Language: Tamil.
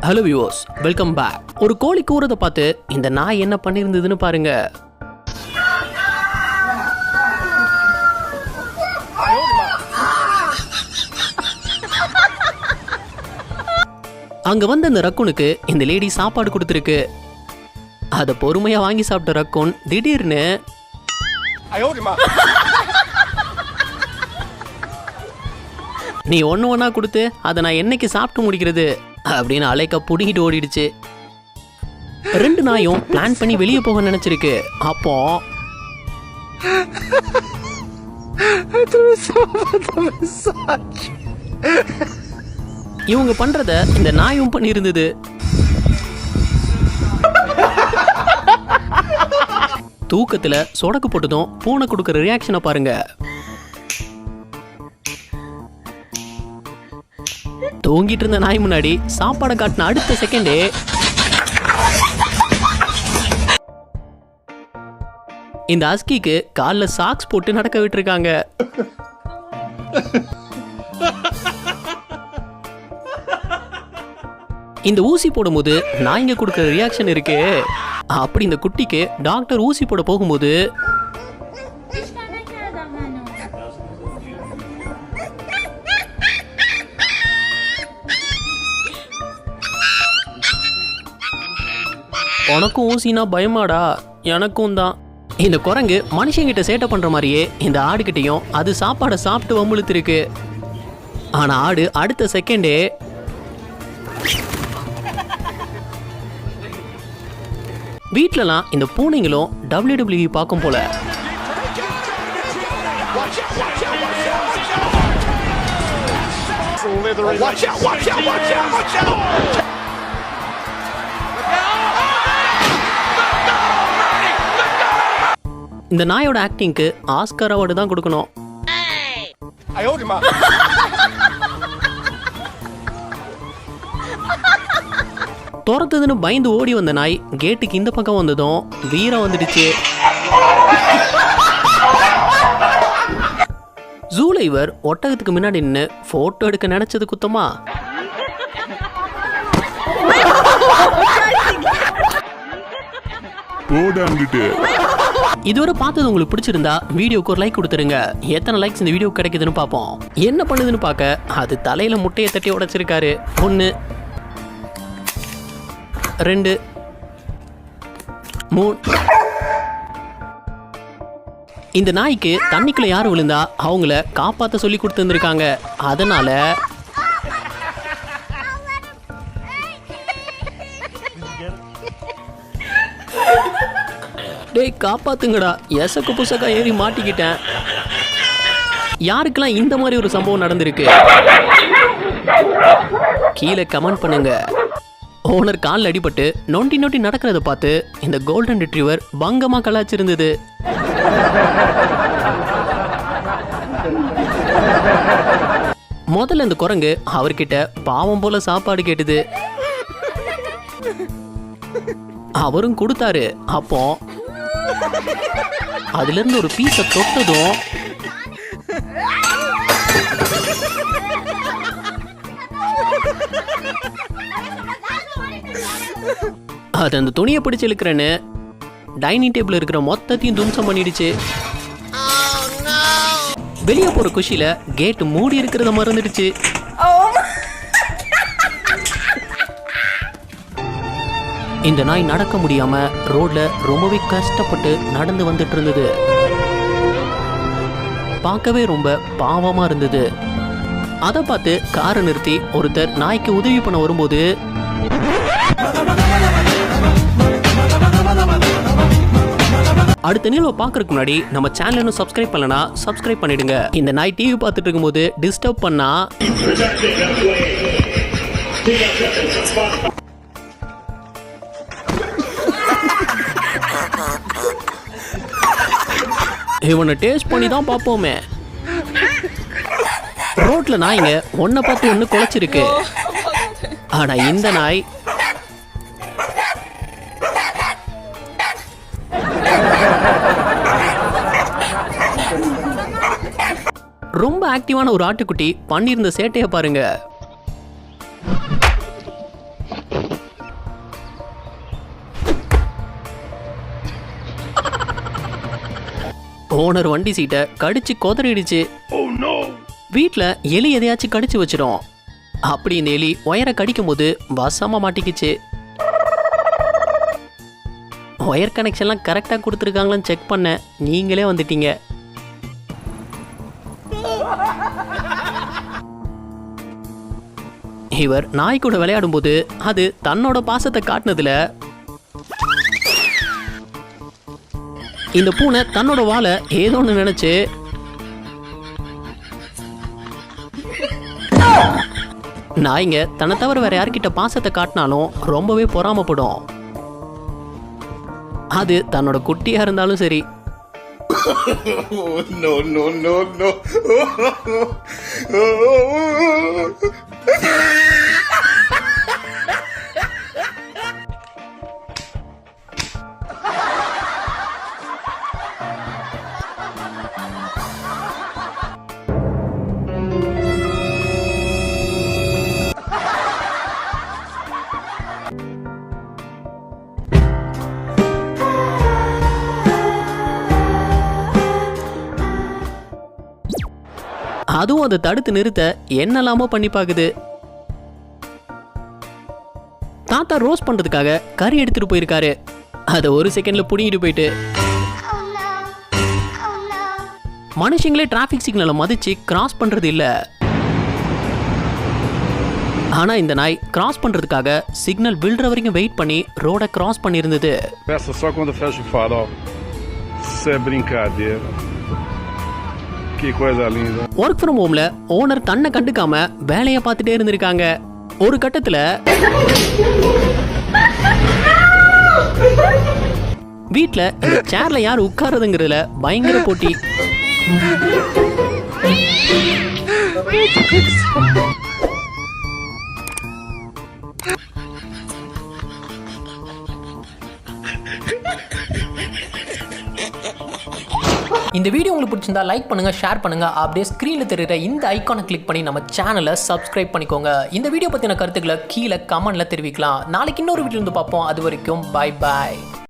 Hello viewers, welcome back. ஒரு கோழி கூறதை பார்த்து இந்த நாய் என்ன பண்ணியிருந்ததுன்னு பாருங்க. அங்க வந்த அந்த ரக்கூனுக்கு இந்த லேடி சாப்பாடு கொடுத்துருக்கு. அதை பொறுமையா வாங்கி சாப்பிட்ட ரக்கூன் திடீர்னு நீ ஒன்று ஒன்றா கொடுத்து அதை நான் என்னைக்கு சாப்பிட்டு முடிக்கிறது அப்படின்னு அலைக்க புடிங்கிட்டு ஓடிடுச்சு. ரெண்டு நாயும் பிளான் பண்ணி வெளியே போக நினைச்சிருக்கு. அப்போ இவங்க பண்றத இந்த நாயும் பண்ணி இருந்தது. தூக்கத்துல சொடக்கு போட்டதும் பூனை கொடுக்கிற ரியாக்ஷனை பாருங்க. தூங்கிட்டு இருந்த நாய் முன்னாடி சாப்பாடை காட்டின அடுத்த செகண்டே இந்த அஸ்கிக்கு காலில் சாக்ஸ் போட்டு நடக்க விட்டுருக்காங்க. இந்த ஊசி போடும்போது நாய்ங்க கொடுக்குற ரியாக்ஷன் இருக்கு. அப்படி இந்த குட்டிக்கு டாக்டர் ஊசி போட போகும்போது உனக்கும் ஊசினா பயமாடா? எனக்கும் தான். இந்த குரங்கு மனுஷங்கிட்ட சேட்டை பண்ற மாதிரியே இந்த ஆடுகிட்டையும் அது சாப்பாடை சாப்பிட்டு வம்புழுத்திருக்கு. ஆனா ஆடு அடுத்த செகண்டே வீட்டிலலாம் இந்த பூனைங்களும் WWE பார்க்கும் போல. இந்த நாயோட ஆக்டிங்க்கு ஆஸ்கர் அவார்டு தான் கொடுக்கணும். துரத்துதுன்னு பயந்து ஓடி வந்த நாய் கேட்டுக்கு இந்த பக்கம் வந்ததும் வீரம் வந்துடுச்சு. ஜூல இவர் ஒட்டகத்துக்கு முன்னாடி நின்று போட்டோ எடுக்க நினைச்சது குத்தமா? இதுவரை பார்த்தது உங்களுக்கு பிடிச்சிருந்தா வீடியோக்கு ஒரு லைக் கொடுத்துருங்க. எத்தனை லைக்ஸ் இந்த வீடியோ கிடைக்குதுன்னு பார்ப்போம். என்ன பண்ணுதுன்னு பார்க்க அது தலையில முட்டையை தட்டி உடைச்சிருக்காரு. 1 2 3. இந்த நாய்க்கு தண்ணிக்குள்ள யாரும் விழுந்தா அவங்கள காப்பாற்ற சொல்லி கொடுத்துருந்துருக்காங்க. அதனால டேய் காப்பாத்துங்கடா, எசக்கு புசக்கா ஏறி மாட்டிக்கிட்டேன். யாருக்கெல்லாம் இந்த மாதிரி ஒரு சம்பவம் நடந்திருக்கு கீழே கமெண்ட் பண்ணுங்க. ஓனர் காலில் அடிபட்டு நொண்டி நொண்டி நடக்கிறத பார்த்து இந்த கோல்டன் ரிட்ரீவர் பங்கமா கலாச்சிருந்தது. முதல்ல இந்த குரங்கு அவர்கிட்ட பாவம் போல சாப்பாடு கேட்டுது. அவரும் கொடுத்தாரு. அப்போ அதுல இருந்து ஒரு பீஸை தொட்டதும் அது அந்த துணியை பிடிச்சு இழுக்கிறேன்னு டைனிங் டேபிள் இருக்கிற மொத்தத்தையும் தும்சம் பண்ணிடுச்சு. வெளியே போற குஷியில கேட் மூடி இருக்கிறத மறந்துடுச்சு. இந்த நாய் நடக்க முடியாம ரோட்ல ரொம்பவே கஷ்டப்பட்டு நடந்து வந்துட்டு இருந்தது. பார்க்கவே ரொம்ப பாவமா இருந்தது. அதை பார்த்து காரை நிறுத்தி ஒருத்தர் நாய்க்கு உதவி பண்ண வரும்போது அடுத்த நிகழ்வை பார்க்கறதுக்கு முன்னாடி நம்ம சேனல் இன்னும் சப்ஸ்கிரைப் பண்ணலனா சப்ஸ்கிரைப் பண்ணிடுங்க. இந்த நாய் டிவி பார்த்துட்டு இருக்கும்போது டிஸ்டர்ப் பண்ணா இவனை டேஸ்ட் பண்ணி தான் பார்ப்போமே. ரோட்ல நாய்ங்க ஒன்ன பார்த்து ஒன்று குலைச்சிருக்கு. ஆனா இந்த நாய் ரொம்ப ஆக்டிவான ஒரு ஆட்டுக்குட்டி பண்ணியிருந்த சேட்டையை பாருங்க. ஓனர் வண்டி சீட்டை கடிச்சு கொதறிடுச்சு. வீட்டில் எலி எதையாச்சும் கடிச்சு வச்சிடும். அப்படி இந்த எலி ஒயரை கடிக்கும் போது வசமா மாட்டிக்கிச்சு. ஒயர் கனெக்ஷன்லாம் கரெக்டாக கொடுத்துருக்காங்களான்னு செக் பண்ண நீங்களே வந்துட்டீங்க. இவர் நாய் கூட விளையாடும் போது அது தன்னோட பாசத்தை காட்டினதுல இந்த பூனை தன்னோட வாழை ஏதோ ஒன்று நினைச்சு நாய்ங்க தன்னை தவிர வேற யார்கிட்ட பாசத்தை காட்டினாலும் ரொம்பவே பொறாமப்படும். அது தன்னோட குட்டியா இருந்தாலும் சரி. No, no, no, no. அதுவும் அதை தடுத்து நிறுத்த என்னெல்லாமோ பண்ணி பாக்குது. தாத்தா ரோஸ் பண்றதுக்காக கறி எடுத்துட்டு போயிருக்காரு. அதை ஒரு செகண்ட்ல புடிங்கிட்டு போயிட்டு மனுஷங்களே டிராபிக் சிக்னலை மதிச்சு கிராஸ் பண்றது இல்ல. ஆனா இந்த நாய் கிராஸ் பண்றதுக்காக சிக்னல் விழுற வரைக்கும் வெயிட் பண்ணி ரோட cross பண்ணியிருந்தது. Só quando fecha o farol. Isso é brincadeira. Que coisa linda. Work from ஹோம்ல ஓனர் தன்னை கண்டுக்காம வேலையை பார்த்துட்டே இருந்திருக்காங்க. ஒரு கட்டத்துல வீட்ல இந்த சேர்ல யார் உட்கார்றதுங்கிறதுல பயங்கர போட்டி. இந்த வீடியோ உங்களுக்கு பிடிச்சிருந்தா லைக் பண்ணுங்க, ஷேர் பண்ணுங்க. அப்படியே ஸ்க்ரீன்ல தெரியுற இந்த ஐகானை கிளிக் பண்ணி நம்ம சேனலை சப்ஸ்கிரைப் பண்ணிக்கோங்க. இந்த வீடியோ பத்தின கருத்துக்களை கீழே கமெண்ட்ல தெரிவிக்கலாம். நாளைக்கு இன்னொரு வீடியோ இருந்து பார்ப்போம். அது வரைக்கும் பை பாய்.